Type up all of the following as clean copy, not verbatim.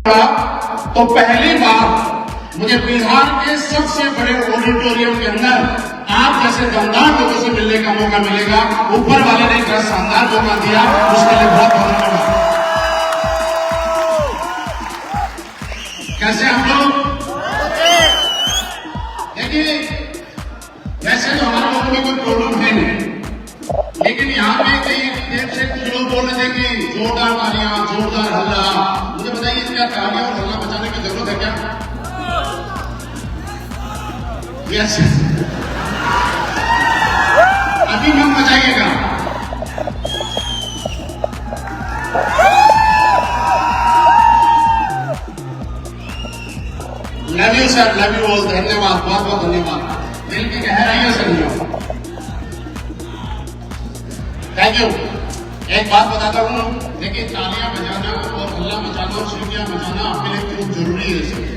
तो पहली बार मुझे बिहार के सबसे बड़े ऑडिटोरियम के अंदर आप जैसे दमदार लोगों से मिलने का मौका मिलेगा। ऊपर वाले ने इतना शानदार मौका दिया, उसके लिए बहुत बहुत धन्यवाद। कैसे हम लोग देखिए, वैसे तो हमारे लोगों में कोई प्रॉब्लम है नहीं, लेकिन यहाँ पे कई देर से कुछ लोग बोल रहे थे कि जोरदार तालियां, जोरदार हल्ला। मुझे बताइए, क्या तालियां और हल्ला बचाने की जरूरत है क्या? यस, अभी मन बचाइएगा। Love you sir, love you all. धन्यवाद, बहुत बहुत धन्यवाद। दिल की गहराइयों से धन्यवाद, थैंक यू। एक बात बताता हूँ, देखिए तालियां बजाना और हल्ला बजाना और सीटियां बजाना आपके लिए क्यों जरूरी है।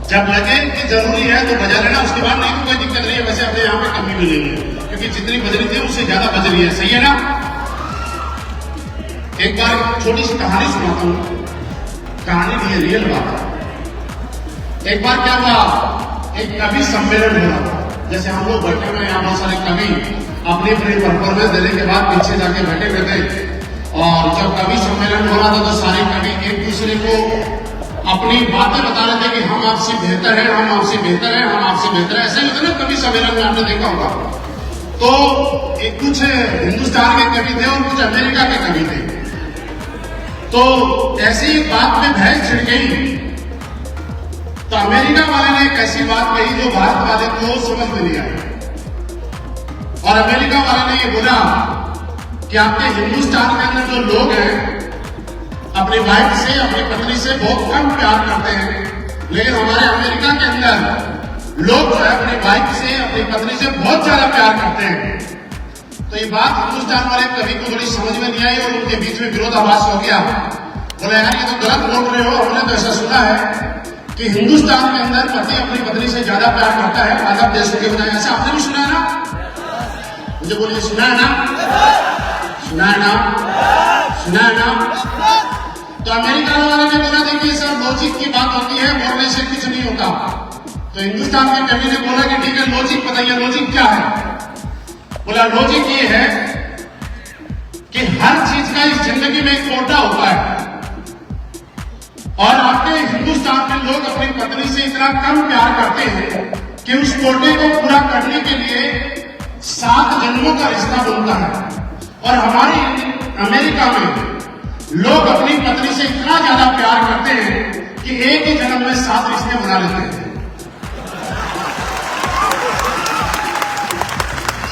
जब लगे कि जरूरी है तो बजा लेना, उसके बाद नहीं तो कोई दिक्कत नहीं है। वैसे अपने यहाँ पे कमी मिलेगी, क्योंकि जितनी बज रही थी उससे ज्यादा बज रही है, सही है ना? एक बार छोटी सी कहानी सुनाता हूँ, कहानी भी है, रियल बात है। एक बार क्या हुआ, एक कवि सम्मेलन हो रहा था। जैसे हम लोग बैठे हुए यहाँ, बहुत सारे कवि अपनी अपनी परफॉर्मेंस देने के बाद पीछे जाके बैठे हुए थे। और जब कवि सम्मेलन हो रहा था तो सारे कवि एक दूसरे को अपनी बातें बता रहे थे कि हम आपसे बेहतर हैं, हम आपसे बेहतर हैं, हम आपसे बेहतर हैं। ऐसे होता है ना कवि सम्मेलन में, आपने देखा होगा। तो कुछ हिंदुस्तान के कवि थे और कुछ अमेरिका के कवि थे। तो ऐसी बात में बहस छिड़ गई, तो अमेरिका वाले ने एक ऐसी बात कही जो भारत वाले को समझ में नहीं आई। और अमेरिका वाले ने ये बोला कि आपके हिंदुस्तान के अंदर जो लोग हैं अपनी वाइफ से, अपनी पत्नी से बहुत कम प्यार करते हैं, लेकिन हमारे अमेरिका के अंदर लोग जो है अपनी वाइफ से, अपनी पत्नी से बहुत ज्यादा प्यार करते हैं। तो ये बात हिंदुस्तान वाले कवि को बड़ी समझ में नहीं आई और उनके बीच में विरोधाभास हो गया। बोले यार, ये तो गलत बोल रहे हो, हमने तो ऐसा सुना है कि हिंदुस्तान के अंदर पति अपनी पत्नी से ज्यादा प्यार करता है आजाद देशों के बजाय। ऐसा आपने भी सुना है ना? मुझे बोलिए, सुना है ना? सुना है ना? सुना है ना? तो अमेरिका वाले ने बोला, देखिए सर, लॉजिक की बात होती है, बोलने से कुछ नहीं होता। तो हिंदुस्तान के कवि ने बोला कि ठीक है, लॉजिक बताइए, लॉजिक क्या है? बोला, लॉजिक ये है कि हर चीज का इस जिंदगी में एक कोटा होता है, और आपके हिंदुस्तान में लोग अपनी पत्नी से इतना कम प्यार करते हैं कि उस कोटे को पूरा करने के लिए 7 जन्मों का रिश्ता बनता है। और हमारी अमेरिका में लोग अपनी पत्नी से इतना ज्यादा प्यार करते हैं कि एक ही जन्म में 7 रिश्ते बना लेते हैं।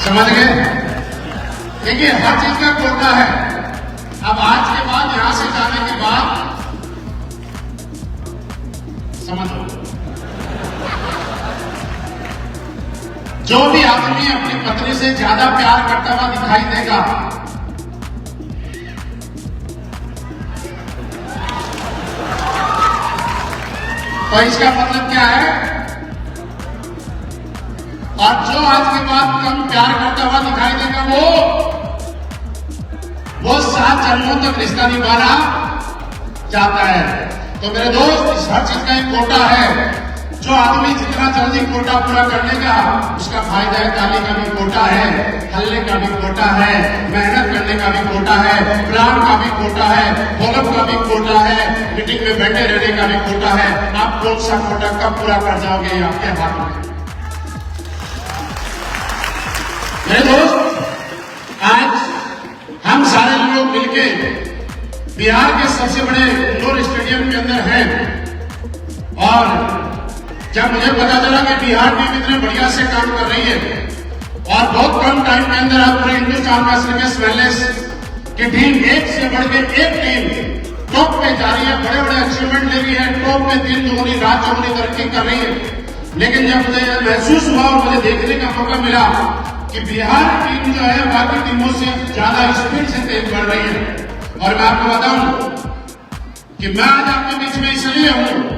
समझ गए? देखिए, हर चीज का कोटा है। अब आज के बाद, यहां से जाने के बाद, समझो, जो भी आदमी अपनी पत्नी से ज्यादा प्यार करता हुआ दिखाई देगा, तो इसका मतलब क्या है? और जो आज के बाद कम प्यार करता हुआ दिखाई देगा, वो 7 जन्मों तक रिश्ता निभाना चाहता है। तो मेरे दोस्त, इस हर चीज का एक कोटा है। जो आदमी जितना जल्दी कोटा पूरा कर लेगा, उसका फायदा है। ताली का भी कोटा है, हल्ले का भी कोटा है, मेहनत करने का भी कोटा है, प्लान का भी कोटा है, फॉलोअप का भी कोटा है, मीटिंग में बैठे रहने का भी कोटा है। आप कौन सा कोटा कब पूरा कर जाओगे, ये आपके हाथ में। मेरे दोस्त, आज हम सारे लोग मिलके बिहार के सबसे बड़े इंडोर स्टेडियम के अंदर हैं। और जब मुझे पता चला कि बिहार टीम इतने बढ़िया से काम कर रही है और बहुत कम टाइम के अंदर आप पूरे हिंदुस्तान का स्लिमेस्ट वेलनेस की टीम, एक से बढ़कर एक टीम टॉप पे जा रही है, बड़े बड़े अचीवमेंट ले रही है, टॉप पे दिन दुगुनी रात चौगुनी तरक्की कर रही है। लेकिन जब मुझे यह महसूस हुआ और मुझे देखने का मौका मिला कि बिहार टीम जो है बाकी टीमों से ज्यादा स्पीड से तेज बढ़ रही है, और मैं आपको बताऊं कि मैं आज आपके बीच में इसलिए हूं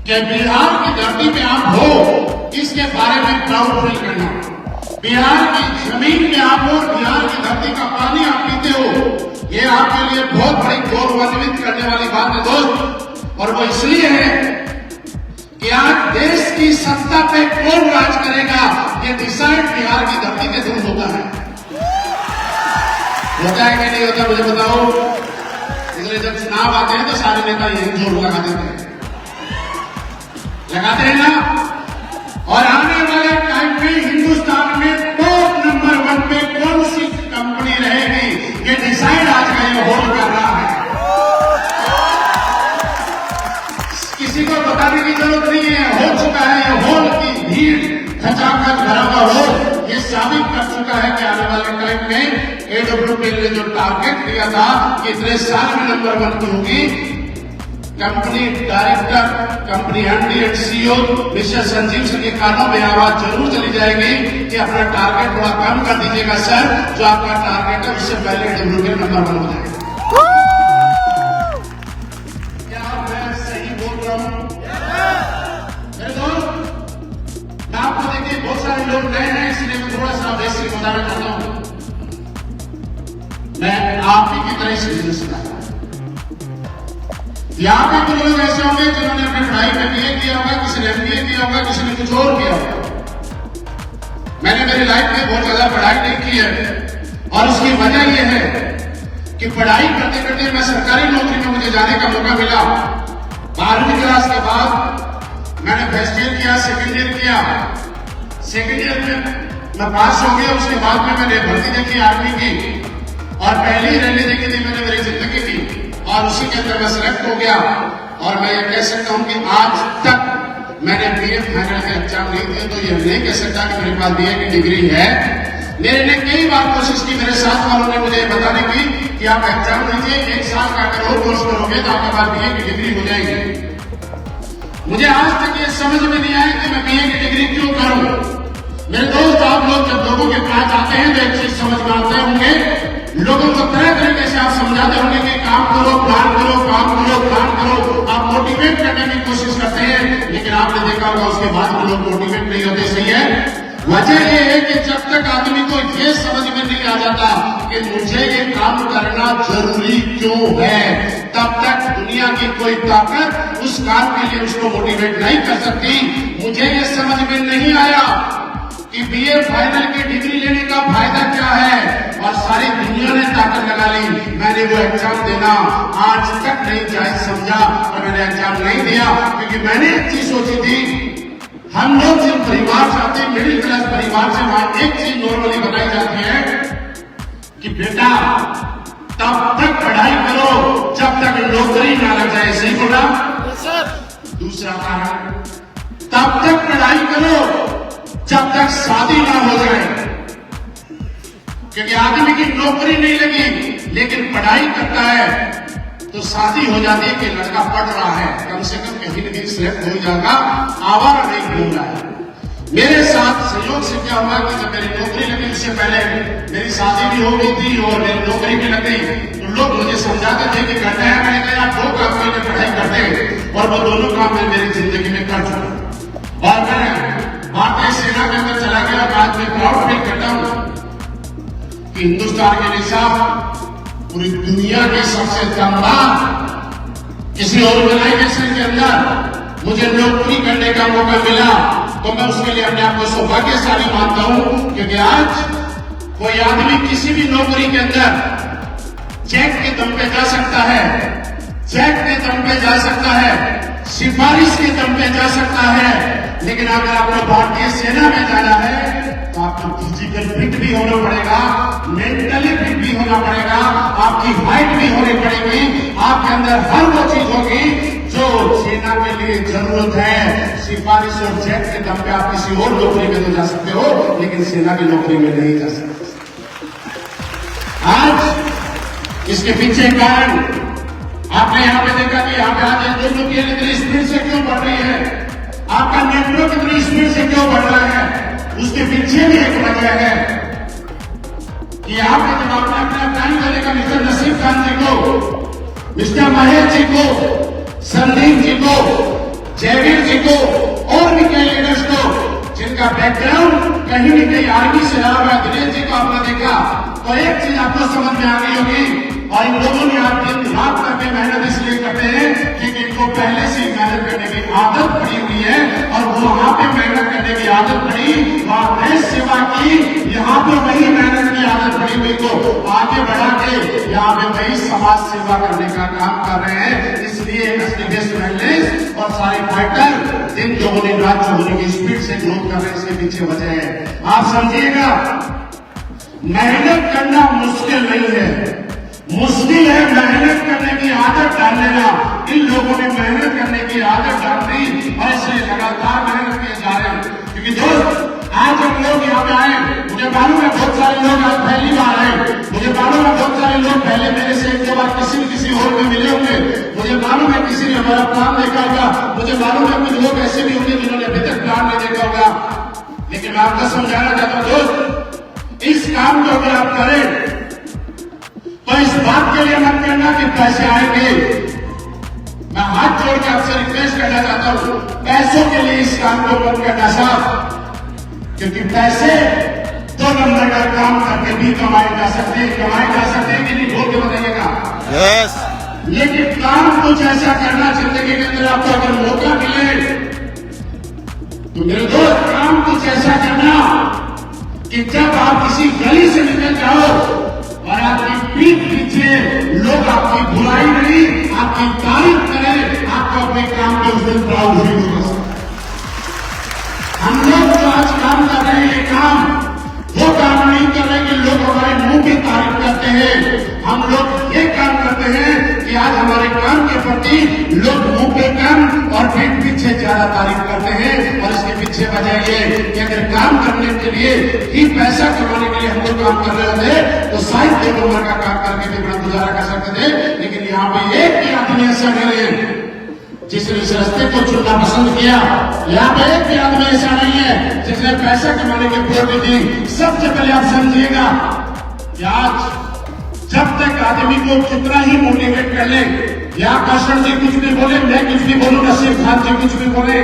कि बिहार की धरती पे आप हो, इसके बारे में प्राउड फील करना। बिहार की जमीन पे आप हो, बिहार की धरती का पानी आप पीते हो, ये आपके लिए बहुत बड़ी गौरवान्वित करने वाली बात है दोस्त। और वो इसलिए है कि आज देश की सत्ता पे कौन राज करेगा ये डिसाइड बिहार की धरती के दूर होता है कि नहीं होता, मुझे बताओ। इसलिए जब चुनाव आते हैं तो सारे नेता यही जोर लगा देते हैं, लगाते हैं ना। और आने वाले टाइम में हिंदुस्तान में टॉप नंबर 1 पे कौन सी कंपनी रहेगी ये डिसाइड आज का ये होल्ड कर रहा है। किसी को बताने की जरूरत नहीं है, हो चुका है ये होल की भीड़ खचाखच भरा हुआ होल ये साबित कर चुका है कि आने वाले टाइम में AWPL ने जो टारगेट दिया था कि इतने साल में नंबर 1 की होगी, company director, company MD and CEO mister Sanjeev Singh के कानों में आवाज जरूर चली जाएगी कि अपना टारगेट थोड़ा कम कर दीजिएगा सर, जो आपका टारगेट है उससे पहले AWPL नंबर 1 हो जाएगा। क्या मैं सही बोल रहा हूं मेरे दोस्त? मैं आपको देखिए बहुत सारे लोग नए हैं, इसलिए मैं थोड़ा सा बेसिक बताना चाहता हूं। मैं आप ही की तरह इस बिजनेस का, यहां पे कुछ लोग ऐसे होंगे जिन्होंने अपनी पढ़ाई में BA किया होगा, किसी ने MBA किया होगा, किसी ने कुछ और किया होगा। मैंने मेरी लाइफ में बहुत ज्यादा पढ़ाई नहीं की है और उसकी वजह यह है कि पढ़ाई करते करते मैं सरकारी नौकरी में मुझे जाने का मौका मिला। 12वीं क्लास के बाद मैंने फर्स्ट ईयर किया, सेकेंड ईयर किया। सेकेंड ईयर में मैं पास हो गया, उसके बाद में मैंने भर्ती देखी आर्मी की और पहली रैली देखी थी मैंने मेरी जिंदगी की और उसी के अंदर मैं सिलेक्ट हो गया। और मैं ये कह सकता हूं कि आज तक मैंने BA फाइनल का एग्जाम नहीं दिया, तो ये नहीं कह सकता कि मेरे पास BA की डिग्री है। मेरे ने कई बार कोशिश की, मेरे साथ वालों ने मुझे बताने की कि आप एग्जाम दीजिए, 1 साल का अगर और कोर्स करोगे तो आपके पास BA की डिग्री हो जाएगी। मुझे आज तक ये समझ में नहीं आया कि मैं BA की डिग्री क्यों करूं। मेरे दोस्त, आप लोग जब लोगों के पास आते हैं तो एक चीज समझ में आते होंगे, लोगों को तरह तरीके से आप समझाते होंगे कि काम करो, प्लान करो, काम करो, प्लान करो, आप मोटिवेट करने की कोशिश करते हैं, लेकिन आपने देखा होगा उसके बाद भी लोग मोटिवेट नहीं होते। सही है, वजह यह है कि जब तक आदमी को ये समझ में नहीं आ जाता कि मुझे ये काम करना जरूरी क्यों है, तब तक दुनिया की कोई ताकत उस काम के लिए उसको मोटिवेट नहीं कर सकती। मुझे ये समझ में नहीं आया कि BA फाइनल की डिग्री लेने का फायदा क्या है और सारी दुनिया ने ताकत लगा ली। मैंने वो एग्जाम देना आज तक नहीं जायज समझा और मैंने एग्जाम नहीं दिया, क्योंकि मैंने एक चीज सोची थी, हम लोग जिन परिवार से आते हैं, मिडिल क्लास परिवार से, वहां एक चीज नॉर्मली बताई जाती है कि बेटा तब तक पढ़ाई करो जब तक नौकरी ना लग जाए। सही बोला? दूसरा कारण, तब तक पढ़ाई करो जब तक शादी ना हो जाए, क्योंकि आदमी की नौकरी नहीं लगी लेकिन पढ़ाई करता है तो शादी हो जाती है कि लड़का पढ़ रहा है, कम से कम कहीं न कहीं सिलेक्ट हो जाएगा, आवारा नहीं घूम रहा है। मेरे साथ संयोग से क्या हुआ कि जब मेरी नौकरी लगी, उससे पहले मेरी शादी भी हो गई थी और मेरी नौकरी भी लग गई, तो लोग मुझे समझाते थे कि करना है। मैंने कहा 2 काम में पढ़ाई करते और वो दोनों काम मैं मेरी जिंदगी में कर चुका और मैं भारतीय सेना के अंदर चला गया। आज मैं प्राउड फील करता हूं कि हिंदुस्तान के निशान पूरी दुनिया के सबसे दमदार किसी ऑर्गेनाइजेशन के अंदर मुझे नौकरी करने का मौका मिला, तो मैं उसके लिए अपने आप को सौभाग्यशाली मानता हूं, क्योंकि आज कोई आदमी किसी भी नौकरी के अंदर चेक के दम पे जा सकता है, चेक के दम पे जा सकता है, सिफारिश के दम पे जा सकता है, लेकिन अगर आपको भारतीय सेना में जाना है तो आपको फिजिकल फिट भी होना पड़ेगा, मेंटली फिट भी होना पड़ेगा, आपकी हाइट भी होनी पड़ेगी, आपके अंदर हर वो चीज होगी जो सेना के लिए जरूरत है। सिफारिश और चेक के दम पे आप किसी और नौकरी में तो जा सकते हो, लेकिन सेना की नौकरी में नहीं जा सकते। आज इसके पीछे कारण आपने यहां पे देखा कि यहां पे आज AWPL इतनी स्पीड से क्यों बढ़ रही है, आपका नेटवर्क इतनी स्पीड से क्यों बढ़ रहा है, उसके पीछे भी एक वजह है कि यहां पे जब आपने अपना टाइम देने मिस्टर नसीब खान जी को, मिस्टर महेश जी को, संदीप जी को, जयवीर जी को और भी कई लीडर्स को जिनका बैकग्राउंड कहीं न कहीं आर्मी से रहा हुआ, दिनेश जी को आपने देखा, तो एक चीज आपको समझ में आ गई होगी, और इन लोगों ने आप दिन रात करके मेहनत इसलिए करते हैं क्योंकि इनको पहले से ही मेहनत करने की आदत पड़ी हुई है और वो वहां पे मेहनत करने की आदत पड़ी, वहां देश सेवा की, यहाँ पे वही मेहनत की आदत पड़ी हुई को आगे बढ़ा के यहाँ पे वही समाज सेवा करने का काम कर रहे हैं। इसलिए वेलनेस और सारे फाइटर दिन दोगुनी रात चौगुनी की स्पीड से ग्रोथ कर रहे हैं, इसके पीछे वजह है। आप समझिएगा, मेहनत करना मुश्किल नहीं है, मुश्किल है मेहनत करने की आदत डाल लेना। इन लोगों ने मेहनत करने की आदत डाल दी और इसलिए लगातार मेहनत किए जा रहे हैं। क्योंकि दोस्त, आज हम लोग यहाँ पे आए, मुझे मालूम है बहुत सारे लोग आज पहली बार आए, मुझे मालूम है बहुत सारे लोग पहले मेरे से एक दो बार किसी और में मिले होंगे, मुझे मालूम है किसी ने हमारा प्लान देखा होगा, मुझे मालूम है कुछ लोग ऐसे भी होंगे जिन्होंने अभी तक प्लान नहीं देखा होगा। लेकिन मैं आपको समझाना चाहता हूँ दोस्त, इस काम को अगर आप करें तो इस बात के लिए मत करना कि पैसे आएंगे। मैं हाथ जोड़ के आपसे रिक्वेस्ट करना चाहता हूं, पैसों के लिए इस काम को मत करना साहब, क्योंकि पैसे 2 नंबर का काम करके भी कमाए जा सकते हैं कि नहीं, बोल के बताइएगा। यस। लेकिन काम कुछ ऐसा करना जिंदगी के अंदर आपको अगर मौका मिले तो मेरे दोस्त, काम कुछ ऐसा करना कि जब आप किसी गली से निकल जाओ और आपकी पीठ पीछे लोग आपकी बुराई नहीं, आपकी तारीफ करें, आपको अपने काम के उस दिन प्राउड फील होगा। हम लोग जो आज काम कर रहे हैं, ये काम वो काम नहीं कर रहे कि लोग हमारे मुंह की तारीफ करते हैं। हम लोग ये काम करते हैं कि आज हमारे काम के प्रति लोग मुंह पे कम और पीठ पीछे ज्यादा तारीफ करते हैं। और इसके पीछे वजह ये कि अगर काम करने के लिए ही पैसा कमाने के लिए हम लोग काम कर रहे होते तो शायद 2 नंबर का काम करके भी अपना गुजारा कर सकते थे। लेकिन यहाँ पे एक भी आदमी ऐसा नहीं है जिसने इस रास्ते को चुनना पसंद किया। यहाँ पे एक भी आदमी ऐसा नहीं है जिसने पैसा कमाने की पूरी दी। सबसे पहले आप समझिएगा कि आज जब तक आदमी को कितना ही मोटिवेट कर ले, या कौशल जी कुछ भी बोले, मैं कुछ भी बोलूं, नसीब खान जी कुछ भी बोले,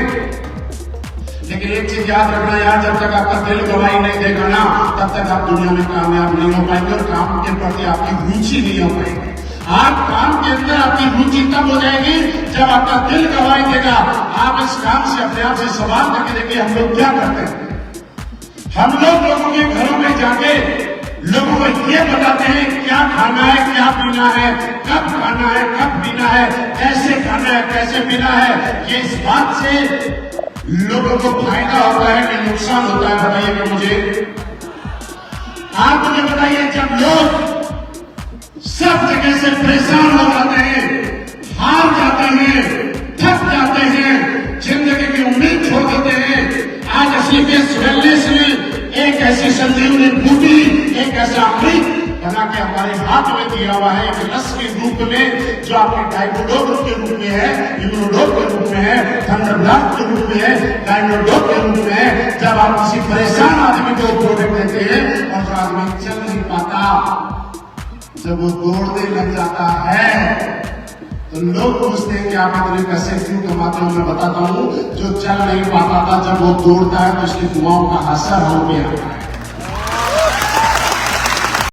लेकिन एक चीज याद रखना यार, जब तक आपका दिल गवाही नहीं देगा ना, तब तक आप दुनिया में कामयाब नहीं हो पाएंगे और काम के प्रति आपकी रुचि नहीं हो पाएगी। आप काम के अंदर आपकी रुचि तब हो जाएगी जब आपका दिल गवाही देगा। आप इस काम से अपने आप से सवाल करके देखिए, हम लोग क्या करते हैं। हम लोग लोगों के घरों में जाके लोगों को ये बताते हैं क्या खाना है, क्या पीना है, कब खाना है, कब पीना है, कैसे खाना है, कैसे पीना है। ये इस बात से लोगों को फायदा होता है कि नुकसान होता है, बताइएगा मुझे। आप मुझे बताइए, जब लोग सब जगह से परेशान हो जाते हैं, हार जाते हैं, थक जाते हैं, जिंदगी की उम्मीद छोड़ देते हैं, आज असली वेलनेस ने एक ऐसी संजीवनी बूटी, एक ऐसा अमृत बना के हमारे हाथ में दिया हुआ है, एक रस के रूप में, जो आपके डाइकोडोप के रूप में है, इम्यूनोडोप के रूप में है, थंडरब्लास्ट के रूप में है, डाइनोडोप के रूप में है। जब आप किसी परेशान आदमी को प्रोडक्ट देते हैं और जो आदमी चल नहीं पाता, जब वो दौड़ने लग जाता है तो लोग पूछते हैं कि आप इतने पैसे क्यों कमाते हो। मैं बताता हूँ, जो चल नहीं पाता था जब वो दौड़ता है तो उसकी दुआओं का असर हो गया।